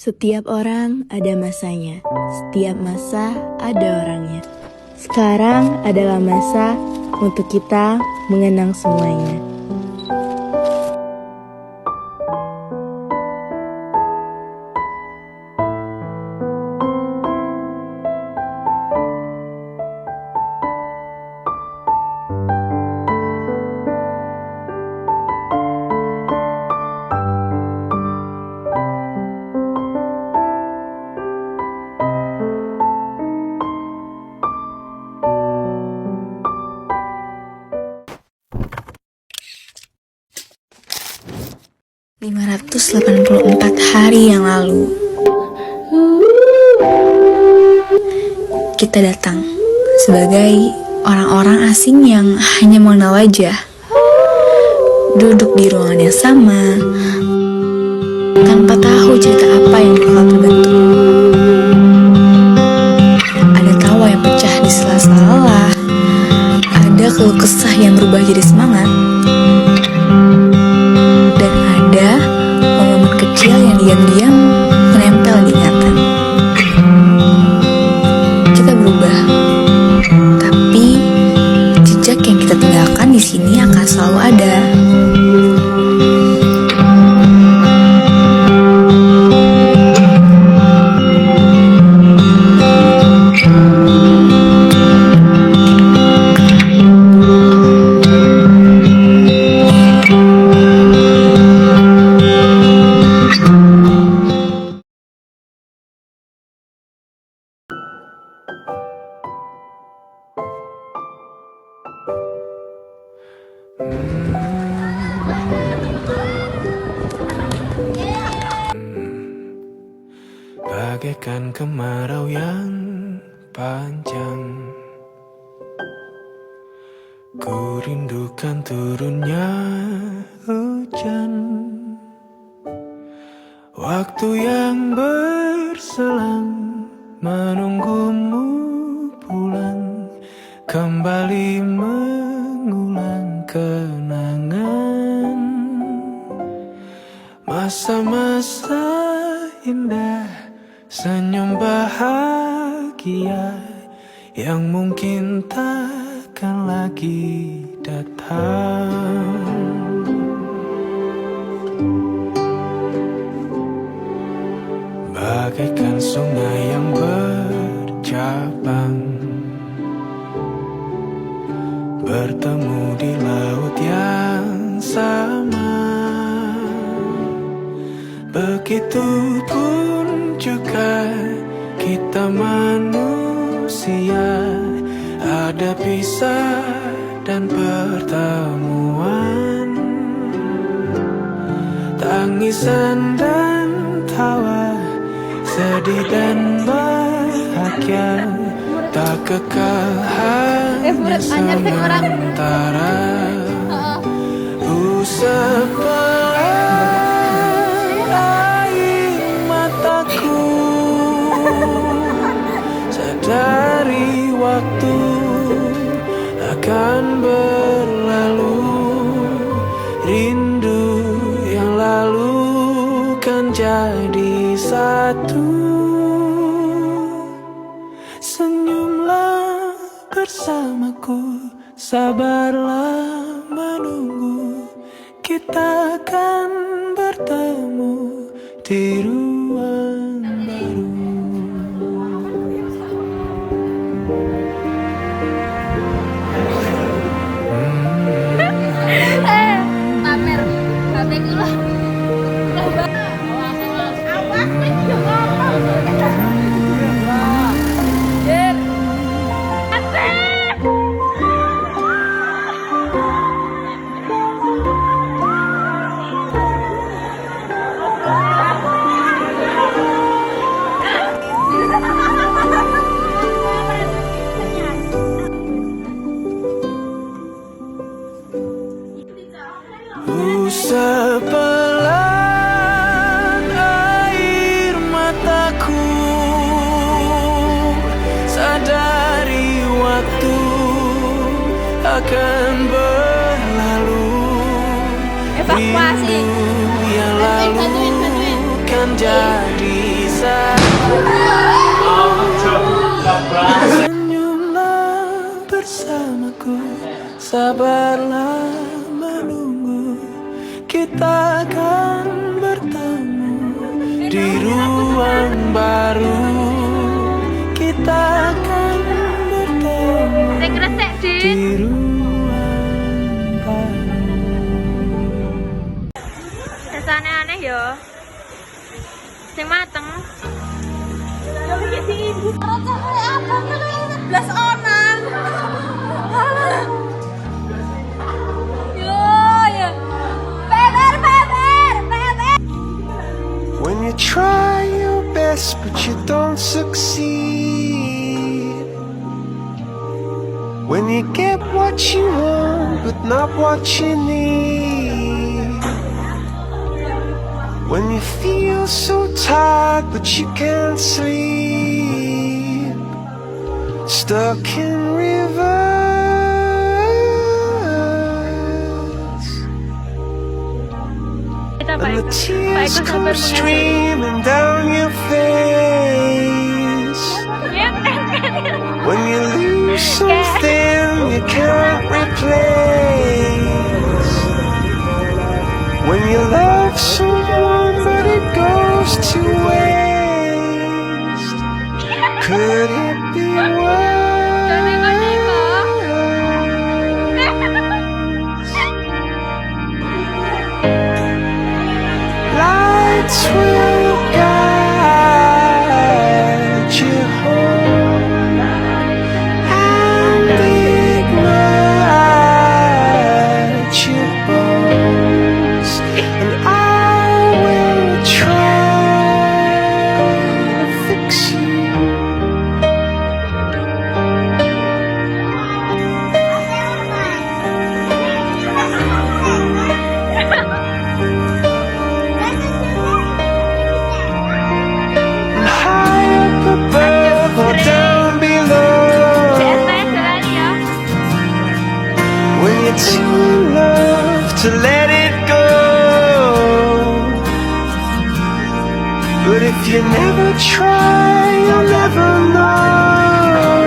Setiap orang ada masanya, setiap masa ada orangnya. Sekarang adalah masa untuk kita mengenang semuanya. ...584 hari yang lalu kita datang sebagai orang-orang asing yang hanya mengenal wajah, duduk di ruangan yang sama tanpa tahu cerita apa yang bakal terbentuk. Ada tawa yang pecah di sela-sela, ada keluh kesah yang berubah jadi semangat, dan ada momen kecil yang diam-diam menempel di ingatan. Kita berubah, tapi jejak yang kita tinggalkan di sini akan selalu ada. Bagaikan kemarau yang panjang, ku rindukan turunnya hujan, waktu yang berselang menunggumu pulang, kembali mengulang kenangan masa-masa indah, senyum bahagia yang mungkin takkan lagi datang. Bagaikan sungai yang bercabang, bertemu di laut yang sama. Begitupun juga kita manusia, ada pisah dan pertemuan, tangisan dan tawa, sedih dan bahagia, tak kekal hanya sementara. Usap dari waktu akan berlalu, rindu yang lalu kan jadi satu. Senyumlah bersamaku, sabarlah menunggu, kita akan bertemu di ruang baru. Sepelan air mataku, sadari waktu akan berlalu, rindu yang lalu kan jadi sabarlah menunggu. Kita akan bertemu di ruang baru. Kita akan bertemu di ruang baru. Rasane aneh yo. Sing mateng. Blas onang. Yo ya. Beber. When you try your best but you don't succeed. When you get what you want but not what you need. When you feel so tired but you can't sleep. Stuck in reverse. And the tears come streaming down your face. When you lose something you can't replace. When you love someone but it goes to waste. Could it be worse? Lights will guide you home and ignite your bones, and I will try to fix you. High up above or down below. When you're too in love to let it go. But if you never try, you'll never know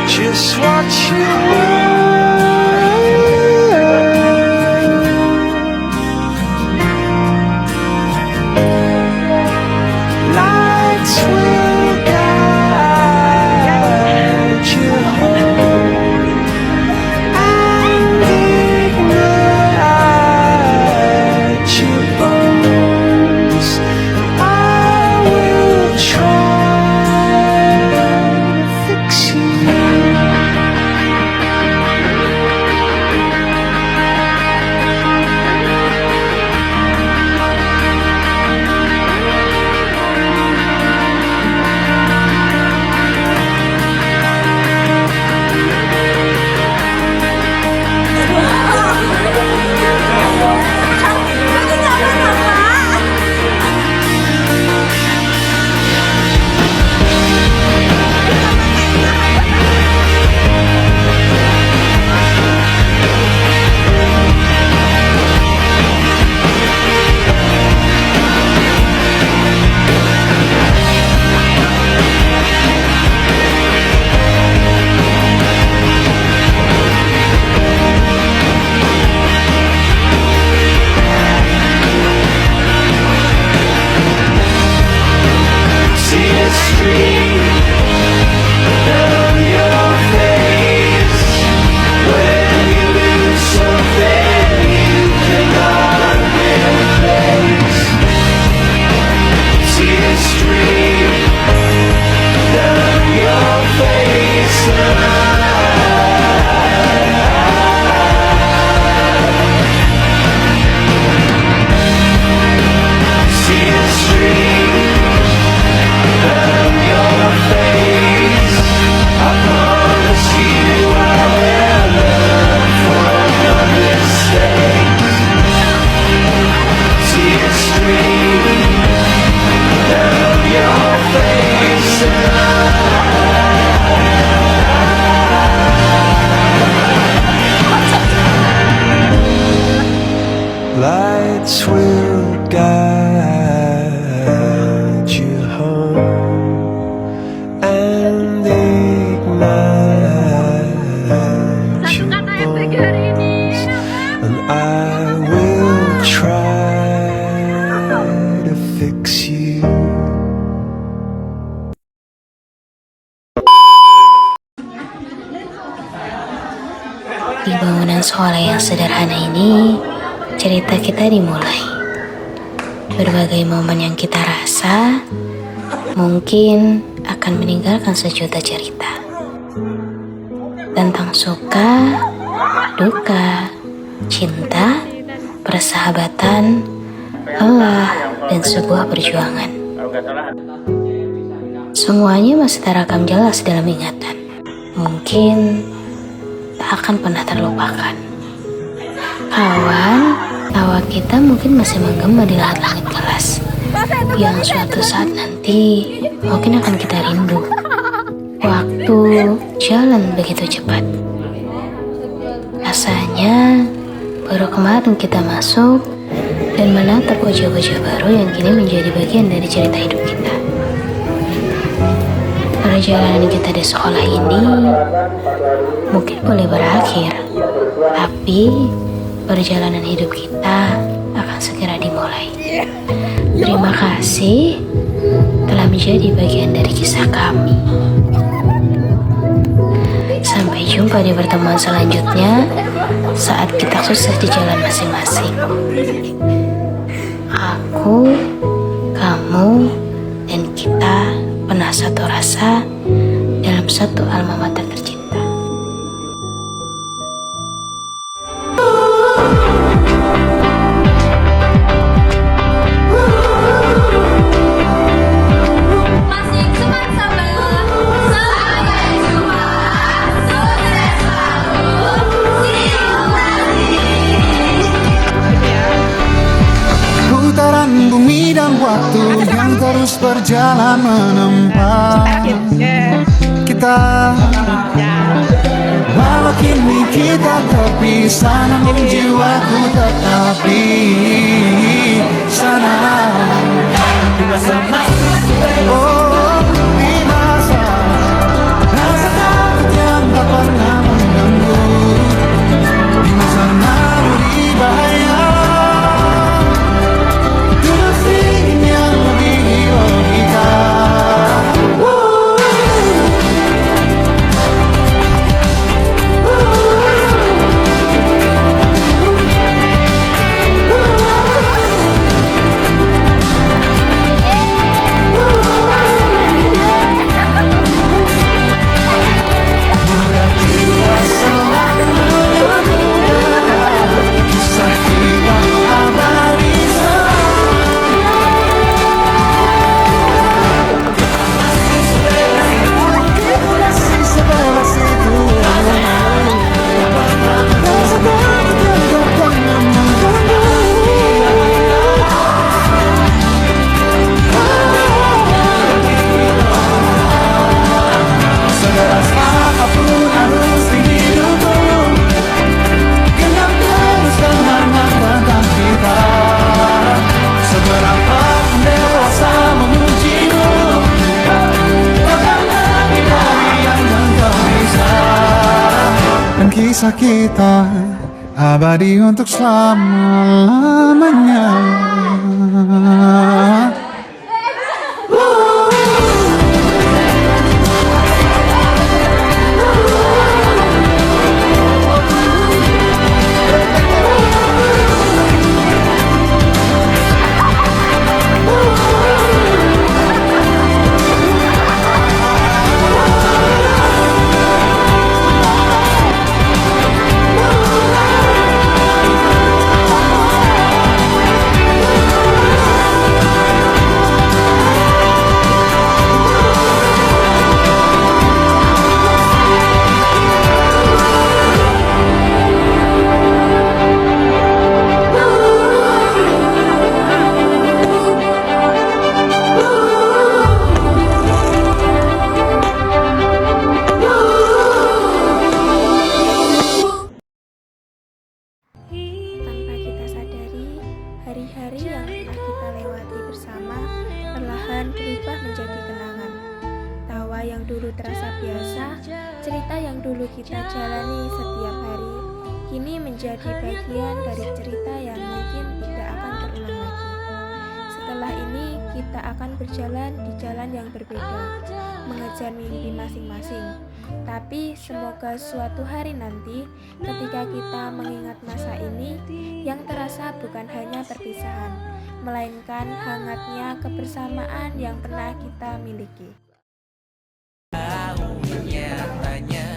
just what you want. Lights will guide you home and ignite your bones. I will try to fix you. See the stream down your face. When you lose something you cannot replace. See the stream down your face. See the stream down your Di bangunan sekolah yang sederhana ini, cerita kita dimulai. Berbagai momen yang kita rasa mungkin akan meninggalkan sejuta cerita. Tentang suka, duka, cinta, persahabatan, lelah, dan sebuah perjuangan. Semuanya masih terekam jelas dalam ingatan. Mungkin tak akan pernah terlupakan. Kawan, tawa kita mungkin masih menggema di lahat langit kelas. Yang suatu saat nanti mungkin akan kita rindu. Waktu jalan begitu cepat. Rasanya baru kemarin kita masuk dan menatap wajah-wajah baru yang kini menjadi bagian dari cerita hidup kita. Perjalanan kita di sekolah ini mungkin boleh berakhir, tapi perjalanan hidup kita akan segera dimulai. Terima kasih telah menjadi bagian dari kisah kami. Sampai jumpa di pertemuan selanjutnya saat kita sukses di jalan masing-masing. Aku, kamu, dan kita pernah satu rasa dalam satu alma mater tercinta. Masih cuma sambal. Sampai jumpa. Sukses selalu. Putaran bumi dan waktu yang terus berjalan menempa kita. Walau kini kita terpisah, namun jiwaku tetap di sana. Oh, di masa rasa takut yang tak pernah mengganggu, di masa naluri bahaya. Kisah kita abadi untuk selama-lamanya. Tanpa kita sadari, hari-hari yang telah kita lewati bersama perlahan berubah menjadi kenangan. Tawa yang dulu terasa biasa, cerita yang dulu kita jalani setiap hari, kini menjadi bagian dari cerita yang mungkin tidak akan terulang lagi. Setelah ini, kita kita akan berjalan di jalan yang berbeda, mengejar mimpi masing-masing. Tapi semoga suatu hari nanti ketika kita mengingat masa ini, yang terasa bukan hanya perpisahan, melainkan hangatnya kebersamaan yang pernah kita miliki. Nyatanya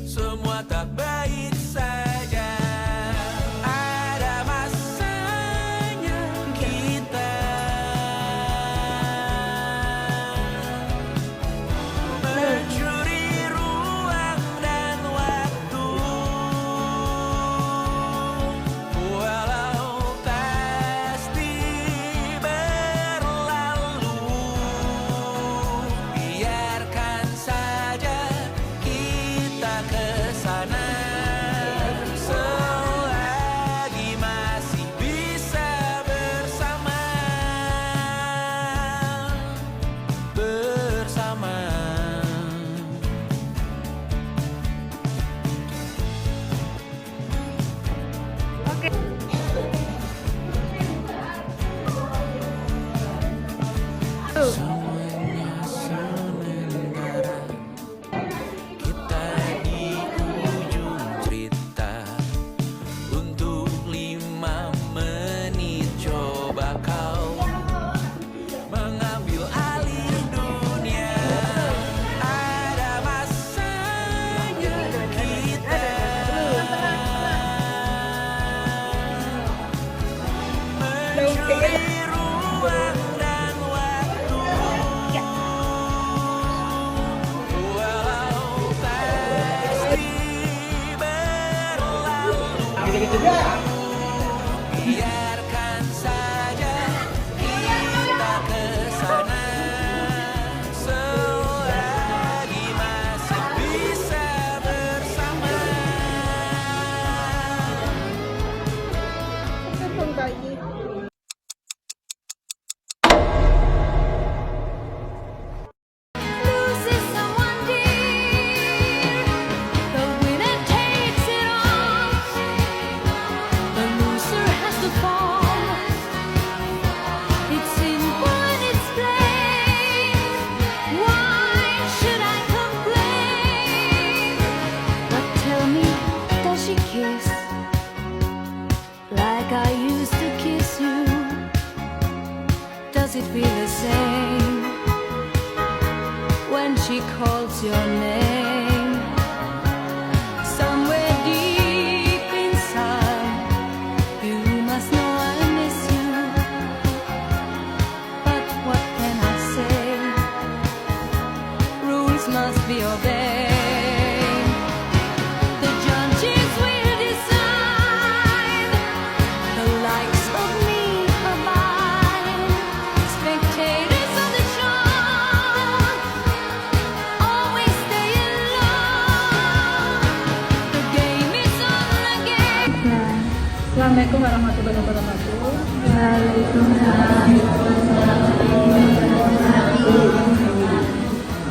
semua tak baik saja. Ada masanya kita mencuri ruang dan waktu, walau pasti berlalu. Biarkan saja kita ke sana selagi masih bisa bersama. Semuanya sementara, kita di ujung cerita. Untuk 5 menit coba kau mengambil alih dunia. Ada masanya kita mencuri ruang dan waktu, walau pasti berlalu. Biarkan saja kita ke sana selagi masih bisa bersama. Loses someone dear, the winner takes it all. The loser has to fall. It's simple and it's plain. Why should I complain? But tell me, does she kiss like I used to kiss you? Does it feel the same when she calls your name? Somewhere deep inside, you must know I miss you. But what can I say? Rules must be obeyed. The judges will decide. The likes of me abide. Spectators of the show always stay in love. The game is on again. Assalamualaikum warahmatullahi wabarakatuh.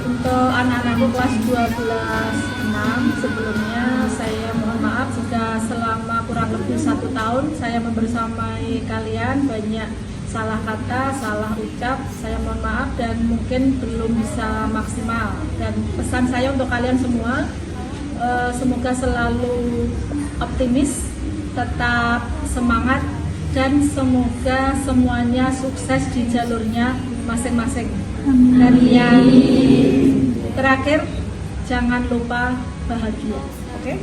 Untuk anak-anakku kelas 12-6, sebelumnya saya mohon maaf jika selama kurang lebih 1 tahun saya membersamai kalian banyak salah kata, salah ucap. Saya mohon maaf dan mungkin belum bisa maksimal. Dan pesan saya untuk kalian semua, semoga selalu optimis, tetap semangat, dan semoga semuanya sukses di jalurnya masing-masing. Dan yang terakhir, jangan lupa bahagia. Oke?